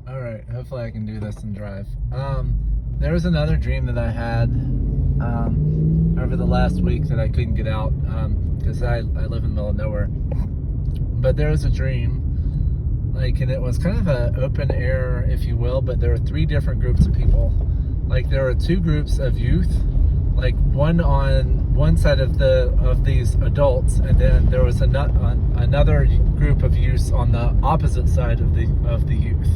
All right, hopefully I can do this and drive. There was another dream that I had over the last week that I couldn't get out because I live in the middle of nowhere. But there was a dream, like, and it was kind of an open air, if you will, but there were three different groups of people. Like, there were two groups of youth, like one on one side of these adults, and then there was another group of youth on the opposite side of the youth.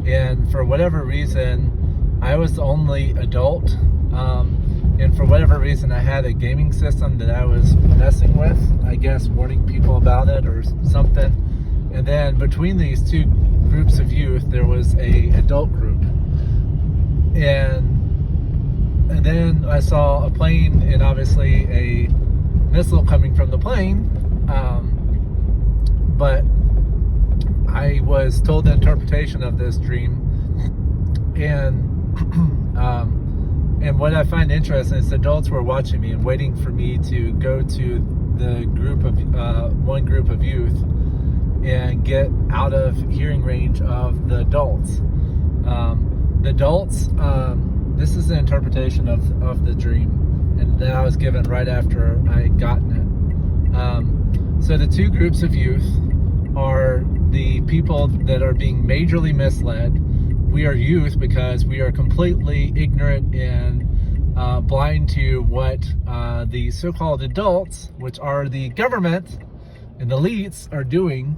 And for whatever reason, I was the only adult. And for whatever reason, I had a gaming system that I was messing with, I guess warning people about it or something. And then between these two groups of youth, there was a adult group. And then I saw a plane and obviously a missile coming from the plane. But I was told the interpretation of this dream, and and what I find interesting is adults were watching me and waiting for me to go to the group of one group of youth and get out of hearing range of the adults. This is the interpretation of the dream, and that I was given right after I had gotten it. So the two groups of youth are the people that are being majorly misled. We are youth because we are completely ignorant and blind to what the so-called adults, which are the government and the elites, are doing.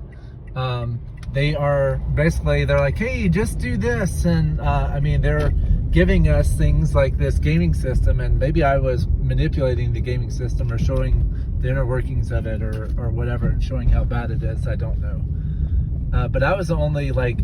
They are basically, they're like, hey, just do this. And they're giving us things like this gaming system, and maybe I was manipulating the gaming system or showing the inner workings of it or whatever, and showing how bad it is. I don't know. But I was only like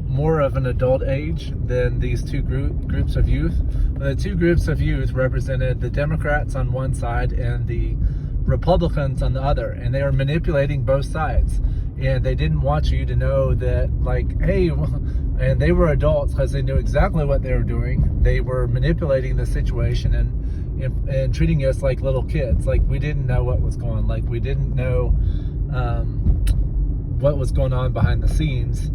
more of an adult age than these two groups of youth. The two groups of youth represented the Democrats on one side and the Republicans on the other, and they are manipulating both sides. And they didn't want you to know that, like, hey, and they were adults because they knew exactly what they were doing. They were manipulating the situation and treating us like little kids. Like, we didn't know what was going on. Like, we didn't know what was going on behind the scenes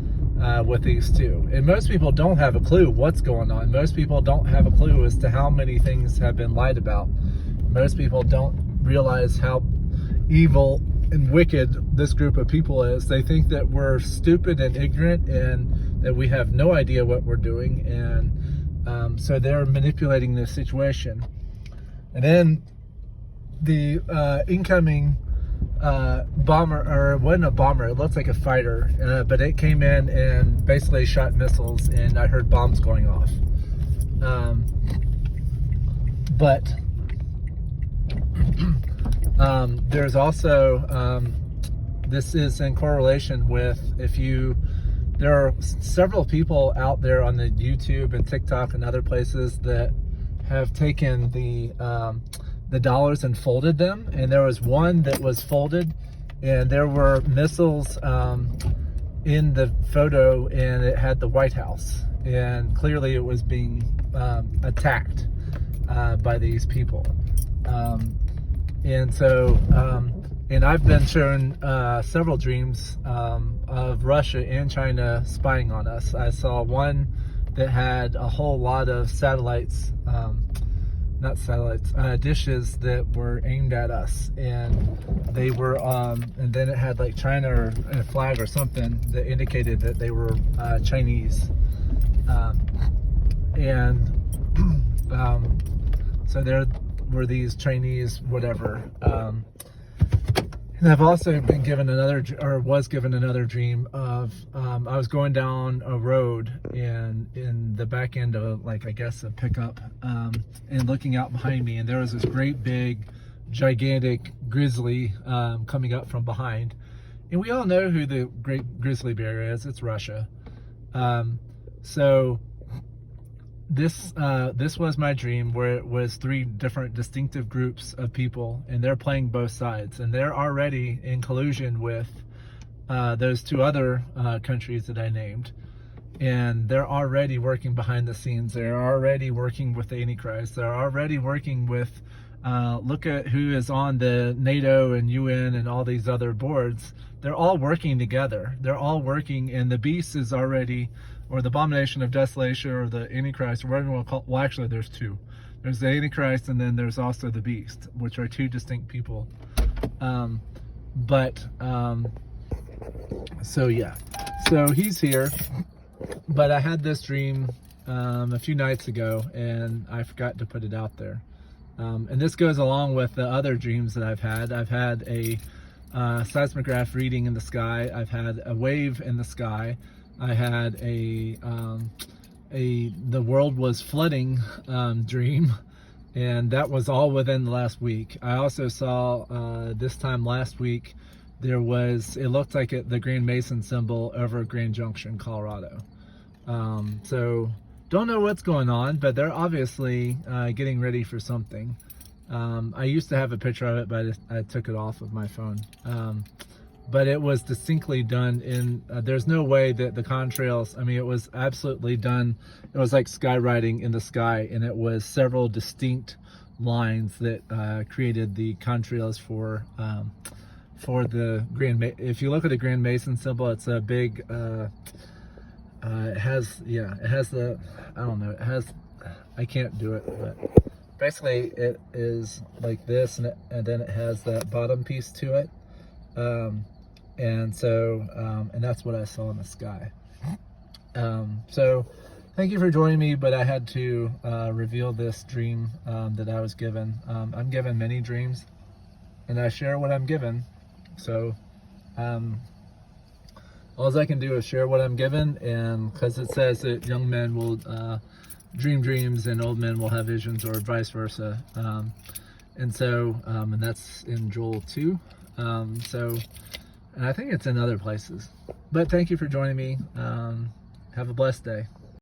with these two. And most people don't have a clue what's going on. Most people don't have a clue as to how many things have been lied about. Most people don't realize how evil and wicked this group of people is. They think that we're stupid and ignorant and that we have no idea what we're doing, and so they're manipulating this situation. And then the incoming bomber, or it wasn't a bomber, it looks like a fighter, but it came in and basically shot missiles, and I heard bombs going off. But there's also, this is in correlation with, there are several people out there on the YouTube and TikTok and other places that have taken the dollars and folded them. And there was one that was folded, and there were missiles in the photo, and it had the White House. And clearly it was being attacked by these people. And so, and I've been shown several dreams of Russia and China spying on us. I saw one that had a whole lot of satellites, dishes that were aimed at us. And they were, and then it had like China or a flag or something that indicated that they were Chinese. So there were these Chinese whatever. And I've also been given was given another dream of I was going down a road in the back end of, like, I guess a pickup, and looking out behind me, and there was this great big gigantic grizzly coming up from behind. And we all know who the great grizzly bear is. It's Russia. So this was my dream, where it was three different distinctive groups of people, and they're playing both sides, and they're already in collusion with those two other countries that I named, and they're already working behind the scenes. They're already working with the Antichrist. They're already working with Look at who is on the NATO and UN and all these other boards. They're all working together. They're all working, and the beast is already, or the abomination of desolation, or the Antichrist, or whatever you want to call it. Well, actually, there's two. There's the Antichrist, and then there's also the beast, which are two distinct people. So yeah, so he's here. But I had this dream a few nights ago, and I forgot to put it out there. And this goes along with the other dreams that I've had. I've had a seismograph reading in the sky. I've had a wave in the sky. I had the world was flooding dream, and that was all within the last week. I also saw this time last week it looked like the Grand Mason symbol over Grand Junction, Colorado. So don't know what's going on, but they're obviously getting ready for something. I used to have a picture of it, but I took it off of my phone. But it was distinctly done in, there's no way that the contrails, I mean, it was absolutely done. It was like skywriting in the sky, and it was several distinct lines that created the contrails for the if you look at the Grand Mason symbol, it's a big, it has the, I don't know, I can't do it, but basically it is like this, and then it has that bottom piece to it. And that's what I saw in the sky. So thank you for joining me, but I had to reveal this dream that I was given. I'm given many dreams, and I share what I'm given. So all I can do is share what I'm given, and because it says that young men will dream dreams and old men will have visions, or vice versa. And that's in Joel 2. And I think it's in other places. But thank you for joining me. Have a blessed day.